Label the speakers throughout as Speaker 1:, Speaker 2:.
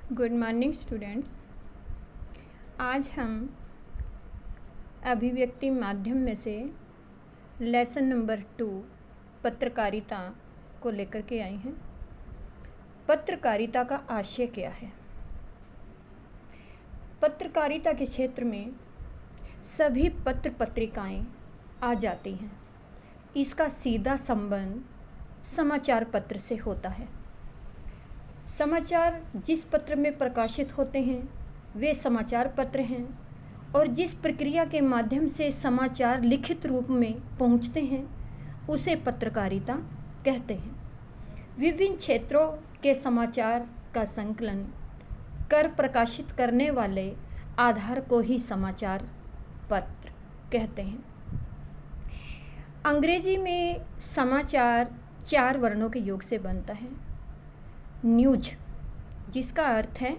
Speaker 1: Good morning students. आज हम अभिव्यक्ति माध्यम में से लेसन नंबर 2 पत्रकारिता को लेकर के आए हैं। पत्रकारिता का आशय क्या है? पत्रकारिता के क्षेत्र में सभी पत्र पत्रिकाएं आ जाती हैं। इसका सीधा संबंध समाचार पत्र से होता है। समाचार जिस पत्र में प्रकाशित होते हैं वे समाचार पत्र हैं और जिस प्रक्रिया के माध्यम से समाचार लिखित रूप में पहुंचते हैं उसे पत्रकारिता कहते हैं। विभिन्न क्षेत्रों के समाचार का संकलन कर प्रकाशित करने वाले आधार को ही समाचार पत्र कहते हैं। अंग्रेजी में समाचार 4 वर्णों के योग से बनता है। न्यूज, जिसका अर्थ है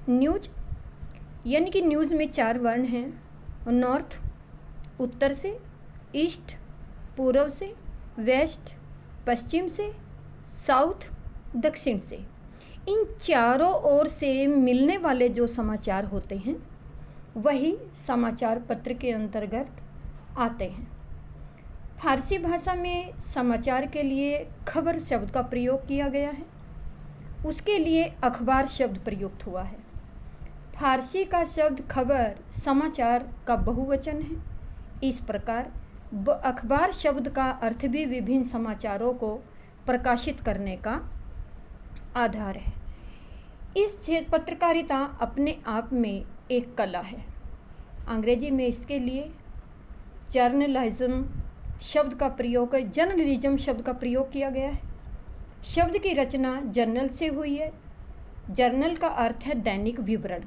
Speaker 1: न्यूज, यानी कि न्यूज़ में 4 वर्ण हैं। नॉर्थ उत्तर से, ईस्ट पूर्व से, वेस्ट पश्चिम से, साउथ दक्षिण से। इन चारों ओर से मिलने वाले जो समाचार होते हैं वही समाचार पत्र के अंतर्गत आते हैं। फारसी भाषा में समाचार के लिए खबर शब्द का प्रयोग किया गया है, उसके लिए अखबार शब्द प्रयुक्त हुआ है। फारसी का शब्द खबर समाचार का बहुवचन है। इस प्रकार अखबार शब्द का अर्थ भी विभिन्न समाचारों को प्रकाशित करने का आधार है। इस पत्रकारिता अपने आप में एक कला है। अंग्रेजी में इसके लिए जर्नलिज्म शब्द का प्रयोग जर्नलिज्म शब्द का प्रयोग किया गया है। शब्द की रचना जर्नल से हुई है। जर्नल का अर्थ है दैनिक विवरण।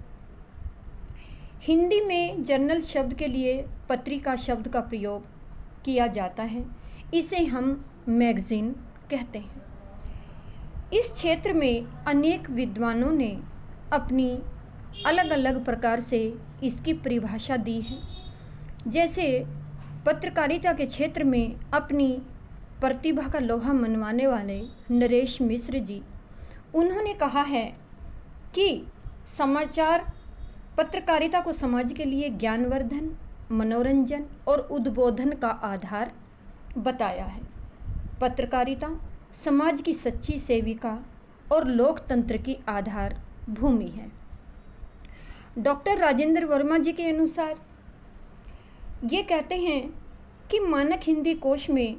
Speaker 1: हिंदी में जर्नल शब्द के लिए पत्रिका शब्द का प्रयोग किया जाता है। इसे हम मैगजीन कहते हैं। इस क्षेत्र में अनेक विद्वानों ने अपनी अलग अलग प्रकार से इसकी परिभाषा दी है। जैसे पत्रकारिता के क्षेत्र में अपनी प्रतिभा का लोहा मनवाने वाले नरेश मिश्र जी, उन्होंने कहा है कि समाचार पत्रकारिता को समाज के लिए ज्ञानवर्धन, मनोरंजन और उद्बोधन का आधार बताया है। पत्रकारिता समाज की सच्ची सेविका और लोकतंत्र की आधार भूमि है। डॉक्टर राजेंद्र वर्मा जी के अनुसार ये कहते हैं कि मानक हिंदी कोश में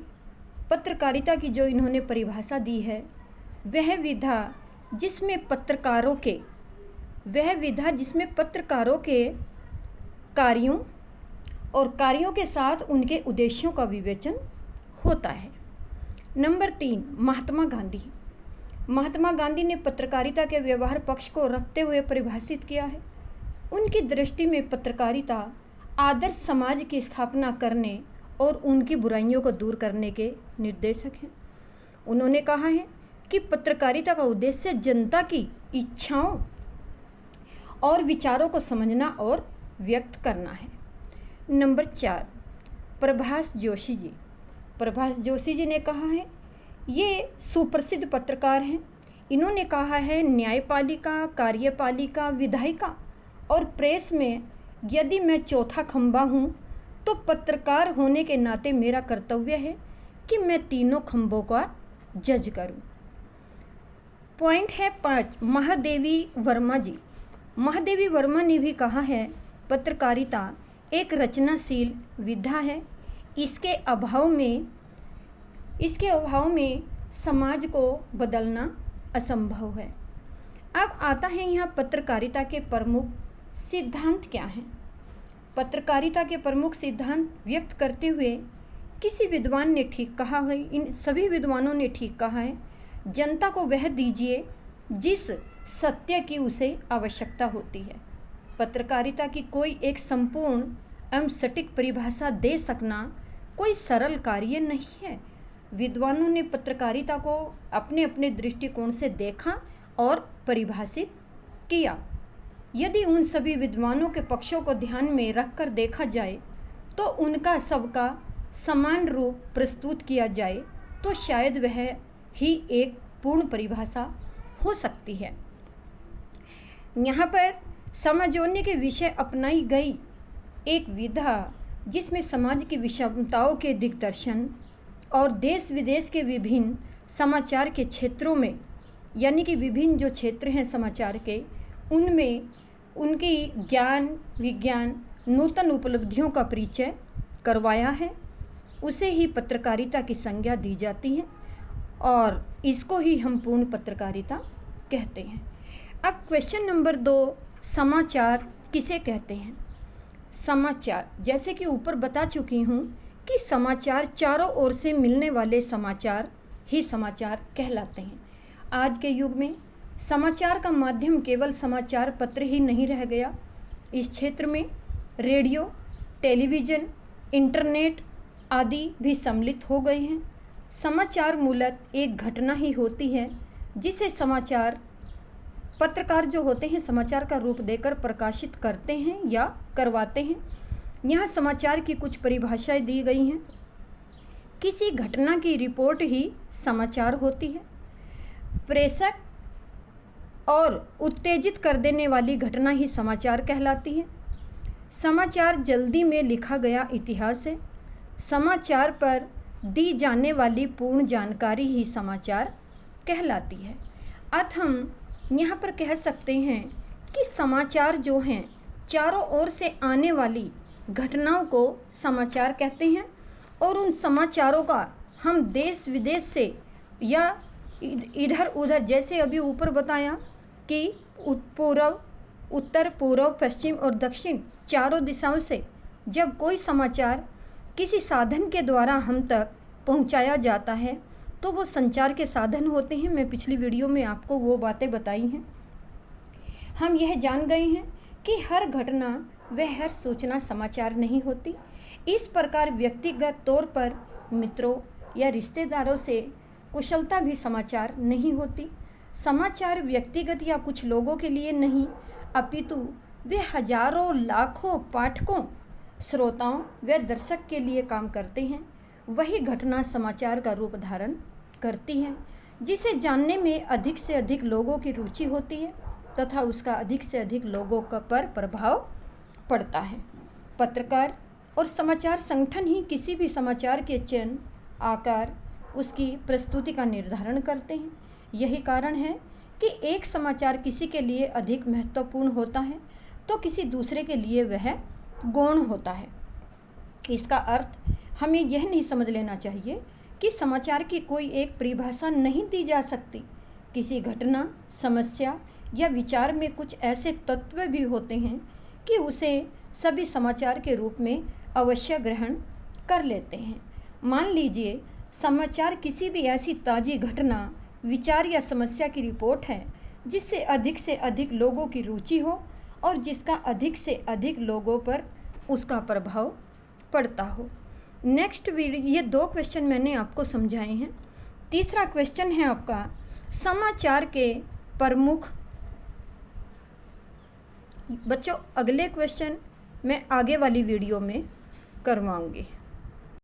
Speaker 1: पत्रकारिता की जो इन्होंने परिभाषा दी है वह विधा जिसमें पत्रकारों के कार्यों और कार्यों के साथ उनके उद्देश्यों का विवेचन होता है। नंबर 3, महात्मा गांधी ने पत्रकारिता के व्यवहार पक्ष को रखते हुए परिभाषित किया है। उनकी दृष्टि में पत्रकारिता आदर्श समाज की स्थापना करने और उनकी बुराइयों को दूर करने के निर्देशक हैं। उन्होंने कहा है कि पत्रकारिता का उद्देश्य जनता की इच्छाओं और विचारों को समझना और व्यक्त करना है। नंबर 4, प्रभाष जोशी जी ने कहा है, ये सुप्रसिद्ध पत्रकार हैं। इन्होंने कहा है, न्यायपालिका, कार्यपालिका, विधायिका और प्रेस में यदि मैं चौथा खंभा हूँ तो पत्रकार होने के नाते मेरा कर्तव्य है कि मैं तीनों खंभों का जज करूं। पॉइंट है 5, महादेवी वर्मा ने भी कहा है, पत्रकारिता एक रचनाशील विधा है। इसके अभाव में समाज को बदलना असंभव है। अब आता है यहाँ पत्रकारिता के प्रमुख सिद्धांत क्या हैं। पत्रकारिता के प्रमुख सिद्धांत व्यक्त करते हुए किसी विद्वान ने ठीक कहा है, इन सभी विद्वानों ने ठीक कहा है, जनता को वह दीजिए जिस सत्य की उसे आवश्यकता होती है। पत्रकारिता की कोई एक संपूर्ण एवं सटीक परिभाषा दे सकना कोई सरल कार्य नहीं है। विद्वानों ने पत्रकारिता को अपने अपने दृष्टिकोण से देखा और परिभाषित किया। यदि उन सभी विद्वानों के पक्षों को ध्यान में रखकर देखा जाए तो उनका सबका समान रूप प्रस्तुत किया जाए तो शायद वह ही एक पूर्ण परिभाषा हो सकती है। यहाँ पर समाजोन्य के विषय अपनाई गई एक विधा जिसमें समाज की विषमताओं के दिग्दर्शन और देश विदेश के विभिन्न समाचार के क्षेत्रों में, यानी कि विभिन्न जो क्षेत्र हैं समाचार के, उनमें उनकी ज्ञान विज्ञान नूतन उपलब्धियों का परिचय करवाया है, उसे ही पत्रकारिता की संज्ञा दी जाती है और इसको ही हम पूर्ण पत्रकारिता कहते हैं। अब क्वेश्चन नंबर 2, समाचार किसे कहते हैं? समाचार, जैसे कि ऊपर बता चुकी हूँ कि समाचार चारों ओर से मिलने वाले समाचार ही समाचार कहलाते हैं। आज के युग में समाचार का माध्यम केवल समाचार पत्र ही नहीं रह गया। इस क्षेत्र में रेडियो, टेलीविज़न, इंटरनेट आदि भी सम्मिलित हो गए हैं। समाचार मूलतः एक घटना ही होती है जिसे समाचार पत्रकार जो होते हैं समाचार का रूप देकर प्रकाशित करते हैं या करवाते हैं। यहाँ समाचार की कुछ परिभाषाएं दी गई हैं। किसी घटना की रिपोर्ट ही समाचार होती है। प्रेषक और उत्तेजित कर देने वाली घटना ही समाचार कहलाती है। समाचार जल्दी में लिखा गया इतिहास है। समाचार पर दी जाने वाली पूर्ण जानकारी ही समाचार कहलाती है। अतः हम यहाँ पर कह सकते हैं कि समाचार जो हैं चारों ओर से आने वाली घटनाओं को समाचार कहते हैं और उन समाचारों का हम देश विदेश से या इधर उधर, जैसे अभी ऊपर बताया कि पूर्व, उत्तर, पूर्व, पश्चिम और दक्षिण चारों दिशाओं से जब कोई समाचार किसी साधन के द्वारा हम तक पहुंचाया जाता है तो वो संचार के साधन होते हैं। मैं पिछली वीडियो में आपको वो बातें बताई हैं। हम यह जान गए हैं कि हर घटना व हर सूचना समाचार नहीं होती। इस प्रकार व्यक्तिगत तौर पर मित्रों या रिश्तेदारों से कुशलता भी समाचार नहीं होती। समाचार व्यक्तिगत या कुछ लोगों के लिए नहीं, अपितु वे हजारों लाखों पाठकों, श्रोताओं व दर्शक के लिए काम करते हैं। वही घटना समाचार का रूप धारण करती है जिसे जानने में अधिक से अधिक लोगों की रुचि होती है तथा उसका अधिक से अधिक लोगों का पर प्रभाव पड़ता है। पत्रकार और समाचार संगठन ही किसी भी समाचार के चयन, आकार, उसकी प्रस्तुति का निर्धारण करते हैं। यही कारण है कि एक समाचार किसी के लिए अधिक महत्वपूर्ण होता है तो किसी दूसरे के लिए वह गौण होता है। इसका अर्थ हमें यह नहीं समझ लेना चाहिए कि समाचार की कोई एक परिभाषा नहीं दी जा सकती। किसी घटना, समस्या या विचार में कुछ ऐसे तत्व भी होते हैं कि उसे सभी समाचार के रूप में अवश्य ग्रहण कर लेते हैं। मान लीजिए समाचार किसी भी ऐसी ताज़ी घटना, विचार या समस्या की रिपोर्ट है जिससे अधिक लोगों की रुचि हो और जिसका अधिक से अधिक लोगों पर उसका प्रभाव पड़ता हो। नेक्स्ट वीडियो, ये 2 क्वेश्चन मैंने आपको समझाए हैं। तीसरा क्वेश्चन है आपका समाचार के प्रमुख। बच्चों अगले क्वेश्चन मैं आगे वाली वीडियो में करवाऊंगी।